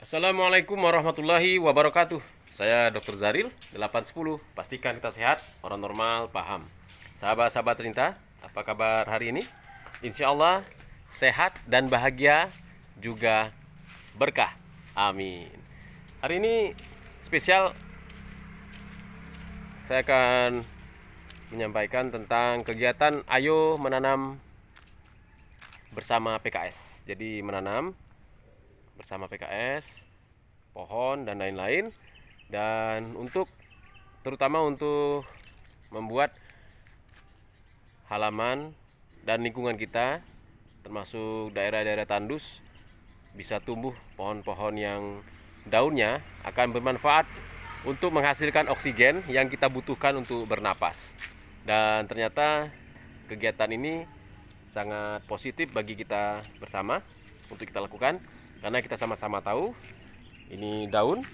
Assalamualaikum warahmatullahi wabarakatuh. Saya Dr. Zaril 810. Pastikan kita sehat, orang normal paham. Sahabat-sahabat tercinta, apa kabar hari ini? Insya Allah sehat dan bahagia juga berkah. Amin. Hari ini spesial, saya akan menyampaikan tentang kegiatan Ayo Menanam bersama PKS. Jadi menanam bersama PKS, pohon dan lain-lain, dan terutama untuk membuat halaman dan lingkungan kita, termasuk daerah-daerah tandus, bisa tumbuh pohon-pohon yang daunnya akan bermanfaat untuk menghasilkan oksigen yang kita butuhkan untuk bernapas. Dan ternyata kegiatan ini sangat positif bagi kita bersama untuk kita lakukan, karena kita sama-sama tahu ini daun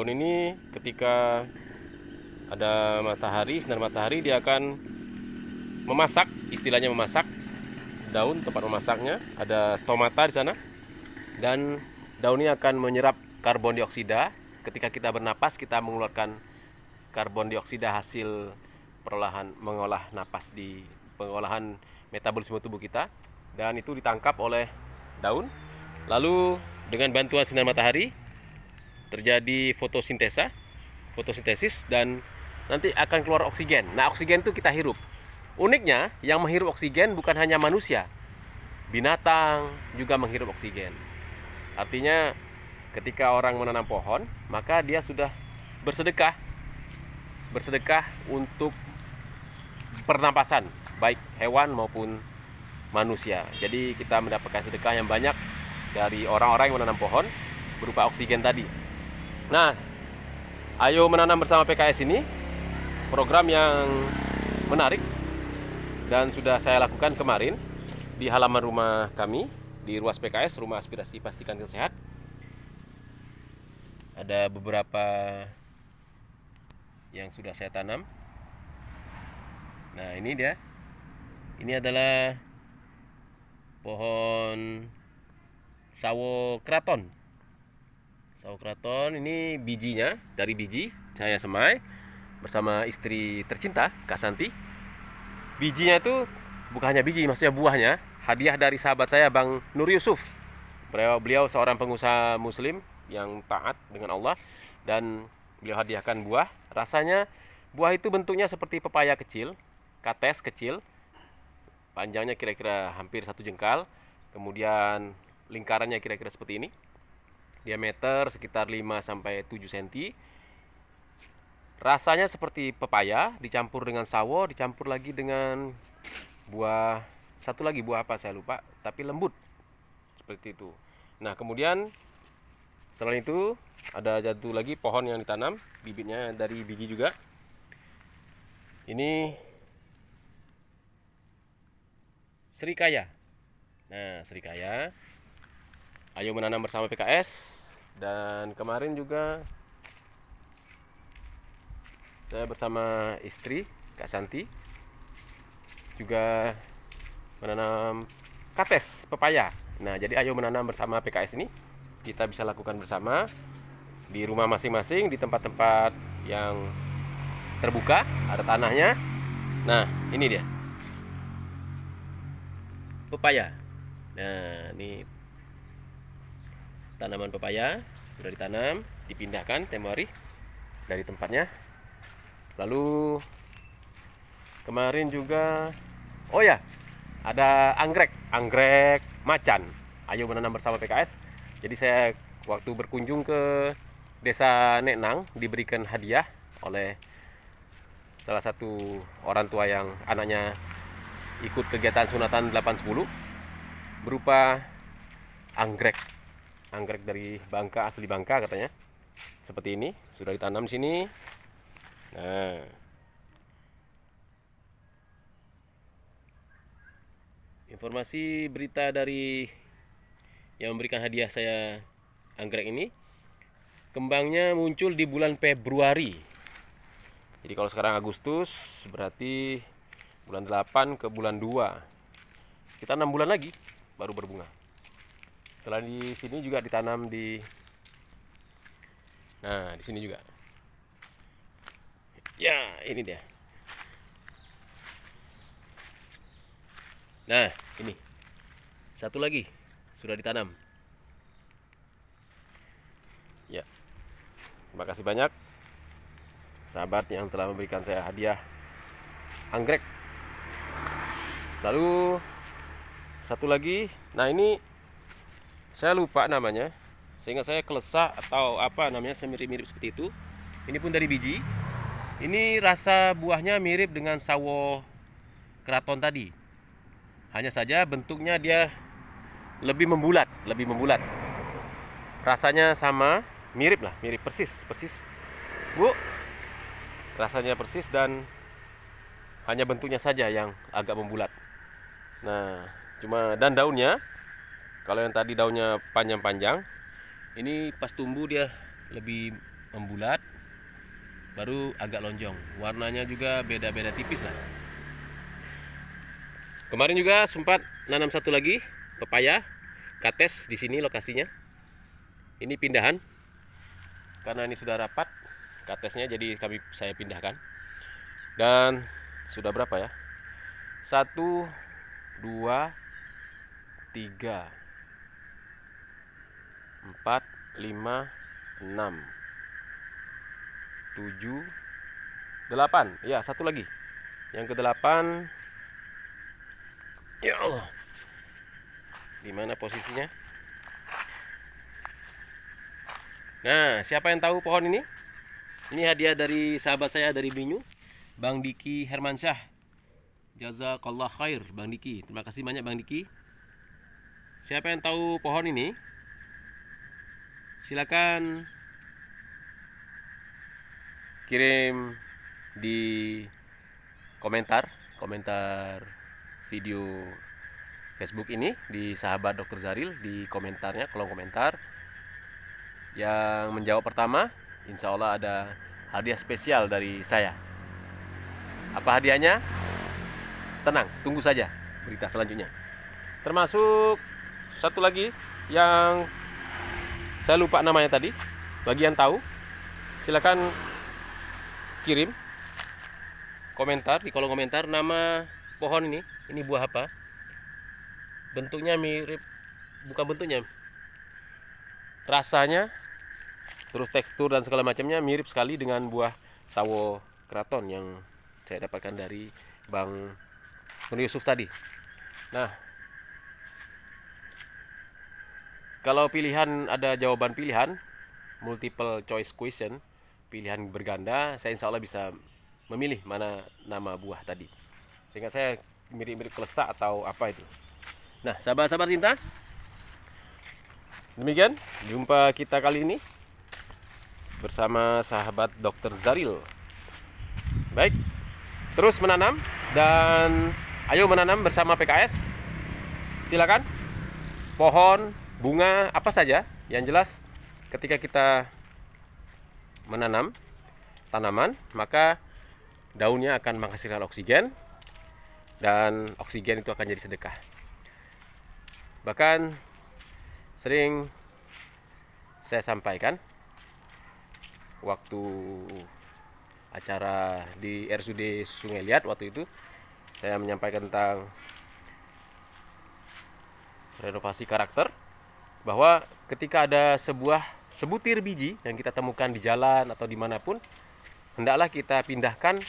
ini ketika ada matahari, sinar matahari, dia akan memasak, istilahnya memasak daun, tempat memasaknya ada stomata di sana, dan daun ini akan menyerap karbon dioksida. Ketika kita bernapas, kita mengeluarkan karbon dioksida hasil mengolah napas di pengolahan metabolisme tubuh kita, dan itu ditangkap oleh daun. Lalu dengan bantuan sinar matahari terjadi fotosintesis, dan nanti akan keluar oksigen. Nah, oksigen itu kita hirup. Uniknya, yang menghirup oksigen bukan hanya manusia, binatang juga menghirup oksigen. Artinya ketika orang menanam pohon, maka dia sudah bersedekah untuk pernapasan baik hewan maupun manusia. Jadi kita mendapatkan sedekah yang banyak dari orang-orang yang menanam pohon berupa oksigen tadi. Nah, Ayo Menanam bersama PKS ini program yang menarik dan sudah saya lakukan kemarin di halaman rumah kami di Ruas PKS, Rumah Aspirasi Pastikan Kita Sehat. Ada beberapa yang sudah saya tanam. Nah, ini dia. Ini adalah pohon sawo kraton. Sawo kraton ini bijinya, dari biji saya semai bersama istri tercinta Kak Santi. Bijinya itu bukan hanya biji, maksudnya buahnya hadiah dari sahabat saya Bang Nur Yusuf. Beliau seorang pengusaha muslim yang taat dengan Allah, dan beliau hadiahkan buah. Rasanya buah itu bentuknya seperti pepaya kecil, kates kecil, panjangnya kira-kira hampir 1 jengkal, kemudian lingkarannya kira-kira seperti ini, diameter sekitar 5-7 cm. Rasanya seperti pepaya dicampur dengan sawo, dicampur lagi dengan buah, satu lagi buah apa saya lupa, tapi lembut seperti itu. Nah, kemudian selain itu ada satu lagi pohon yang ditanam, bibitnya dari biji juga. Ini serikaya. Nah, serikaya Ayo Menanam bersama PKS. Dan kemarin juga saya bersama istri Kak Santi juga menanam kates pepaya. Nah, jadi Ayo Menanam bersama PKS ini kita bisa lakukan bersama di rumah masing-masing, di tempat-tempat yang terbuka, ada tanahnya. Nah, ini dia pepaya. Nah, ini tanaman pepaya sudah ditanam, dipindahkan tempo hari dari tempatnya. Lalu kemarin juga, oh ya, ada anggrek macan. Ayo Menanam bersama PKS. Jadi saya waktu berkunjung ke Desa Neknang diberikan hadiah oleh salah satu orang tua yang anaknya ikut kegiatan sunatan 810, berupa anggrek dari Bangka, asli Bangka katanya. Seperti ini, sudah ditanam di sini. Nah, informasi berita dari yang memberikan hadiah saya anggrek ini, kembangnya muncul di bulan Februari. Jadi kalau sekarang Agustus, berarti bulan 8 ke bulan 2, kita 6 bulan lagi baru berbunga. Selain di sini juga ditanam di Nah, di sini juga. Ya, ini dia. Nah, ini. Satu lagi sudah ditanam. Ya. Terima kasih banyak sahabat yang telah memberikan saya hadiah anggrek. Lalu satu lagi, nah ini saya lupa namanya, sehingga saya kelesa atau apa namanya, mirip-mirip seperti itu. Ini pun dari biji. Ini rasa buahnya mirip dengan sawo keraton tadi. Hanya saja bentuknya dia lebih membulat, Rasanya sama, mirip lah, mirip persis. Bu, rasanya persis dan hanya bentuknya saja yang agak membulat. Nah, dan daunnya, kalau yang tadi daunnya panjang-panjang, ini pas tumbuh dia lebih membulat, baru agak lonjong. Warnanya juga beda-beda tipis lah. Kemarin juga sempat nanam satu lagi, pepaya, kates di sini lokasinya. Ini pindahan, karena ini sudah rapat katesnya, jadi saya pindahkan. Dan sudah berapa ya? 1, 2, 3, 4, 5, 6, 7, 8. Ya, satu lagi. Yang ke-8. Ya Allah. Di mana posisinya? Nah, siapa yang tahu pohon ini? Ini hadiah dari sahabat saya dari Binyu, Bang Diki Hermansyah. Jazakallah khair, Bang Diki. Terima kasih banyak, Bang Diki. Siapa yang tahu pohon ini? Silakan kirim di komentar video Facebook ini, di sahabat Dr. Zaril, di komentarnya, kolom komentar. Yang menjawab pertama, insya Allah ada hadiah spesial dari saya. Apa hadiahnya? Tenang, tunggu saja berita selanjutnya. Termasuk satu lagi yang saya lupa namanya tadi. Bagi yang tahu, silakan kirim komentar di kolom komentar nama pohon ini. Ini buah apa? Bentuknya mirip, bukan bentuknya, rasanya, terus tekstur dan segala macamnya mirip sekali dengan buah sawo keraton yang saya dapatkan dari Bang Nur Yusuf tadi. Nah, kalau pilihan, ada jawaban pilihan, multiple choice question, pilihan berganda, saya insya Allah bisa memilih mana nama buah tadi. Sehingga saya mirip-mirip kelesa atau apa itu. Nah, sahabat-sahabat cinta, demikian jumpa kita kali ini bersama sahabat Dr. Zaril. Baik, terus menanam, dan ayo menanam bersama PKS. Silakan, pohon, bunga, apa saja. Yang jelas ketika kita menanam tanaman, maka daunnya akan menghasilkan oksigen, dan oksigen itu akan jadi sedekah. Bahkan sering saya sampaikan waktu acara di RSUD Sungai Liat, waktu itu saya menyampaikan tentang renovasi karakter, bahwa ketika ada sebutir biji yang kita temukan di jalan atau dimanapun, hendaklah kita pindahkan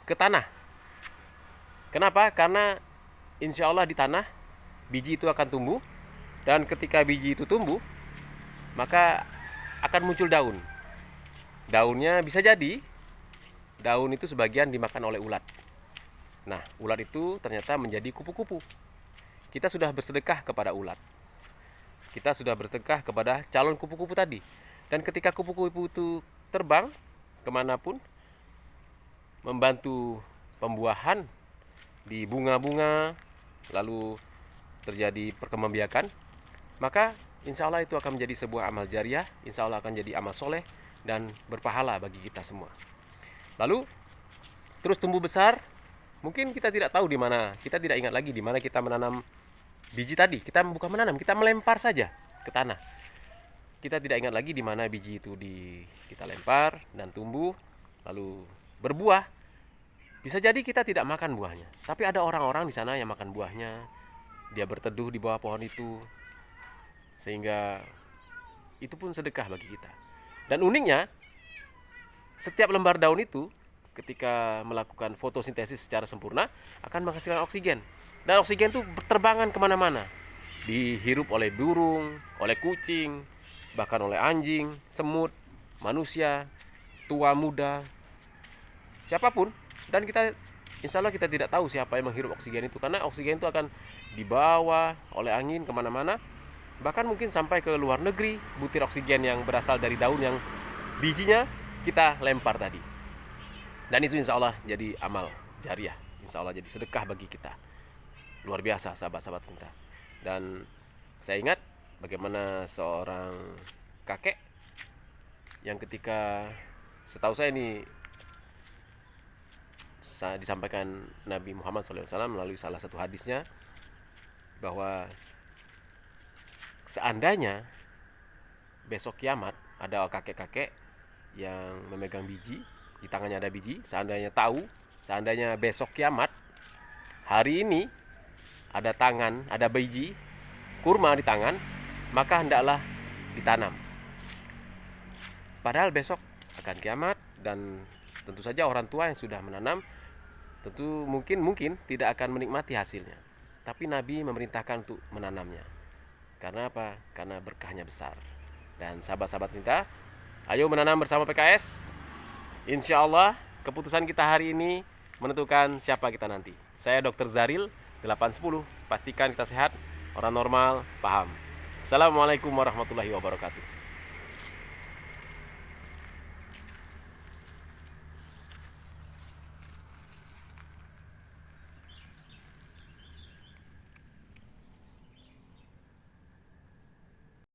ke tanah. Kenapa? Karena insya Allah di tanah biji itu akan tumbuh, dan ketika biji itu tumbuh, maka akan muncul daun. Daunnya bisa jadi daun itu sebagian dimakan oleh ulat. Nah, ulat itu ternyata menjadi kupu-kupu. Kita sudah bersedekah kepada ulat. Kita sudah bersedekah kepada calon kupu-kupu tadi. Dan ketika kupu-kupu itu terbang kemanapun, membantu pembuahan di bunga-bunga, lalu terjadi perkembangbiakan, maka insya Allah itu akan menjadi sebuah amal jariah, insya Allah akan jadi amal soleh dan berpahala bagi kita semua. Lalu terus tumbuh besar, mungkin kita tidak tahu di mana, kita tidak ingat lagi di mana kita menanam biji tadi. Kita bukan menanam, kita melempar saja ke tanah. kita tidak ingat lagi di mana biji itu kita lempar dan tumbuh lalu berbuah. Bisa jadi kita tidak makan buahnya, tapi ada orang-orang di sana yang makan buahnya. Dia berteduh di bawah pohon itu, sehingga itu pun sedekah bagi kita. Dan uniknya, setiap lembar daun itu ketika melakukan fotosintesis secara sempurna akan menghasilkan oksigen. Dan oksigen itu berterbangan kemana-mana, dihirup oleh burung, oleh kucing, bahkan oleh anjing, semut, manusia, tua muda, siapapun. Dan insya Allah kita tidak tahu siapa yang menghirup oksigen itu, karena oksigen itu akan dibawa oleh angin kemana-mana, bahkan mungkin sampai ke luar negeri. Butir oksigen yang berasal dari daun yang bijinya kita lempar tadi. Dan itu insya Allah jadi amal jariah, insya Allah jadi sedekah bagi kita. Luar biasa sahabat-sahabat cinta. Dan saya ingat bagaimana seorang kakek yang ketika, setahu saya ini disampaikan Nabi Muhammad SAW melalui salah satu hadisnya, bahwa seandainya besok kiamat ada kakek-kakek yang memegang biji, di tangannya ada biji, seandainya besok kiamat, hari ini ada biji kurma di tangan, maka hendaklah ditanam. Padahal besok akan kiamat, dan tentu saja orang tua yang sudah menanam tentu mungkin tidak akan menikmati hasilnya. Tapi Nabi memerintahkan untuk menanamnya. Karena apa? Karena berkahnya besar. Dan sahabat-sahabat cinta, ayo menanam bersama PKS. Insya Allah keputusan kita hari ini menentukan siapa kita nanti. Saya Dr. Zaril 810. Pastikan kita sehat, orang normal, paham. Assalamualaikum warahmatullahi wabarakatuh.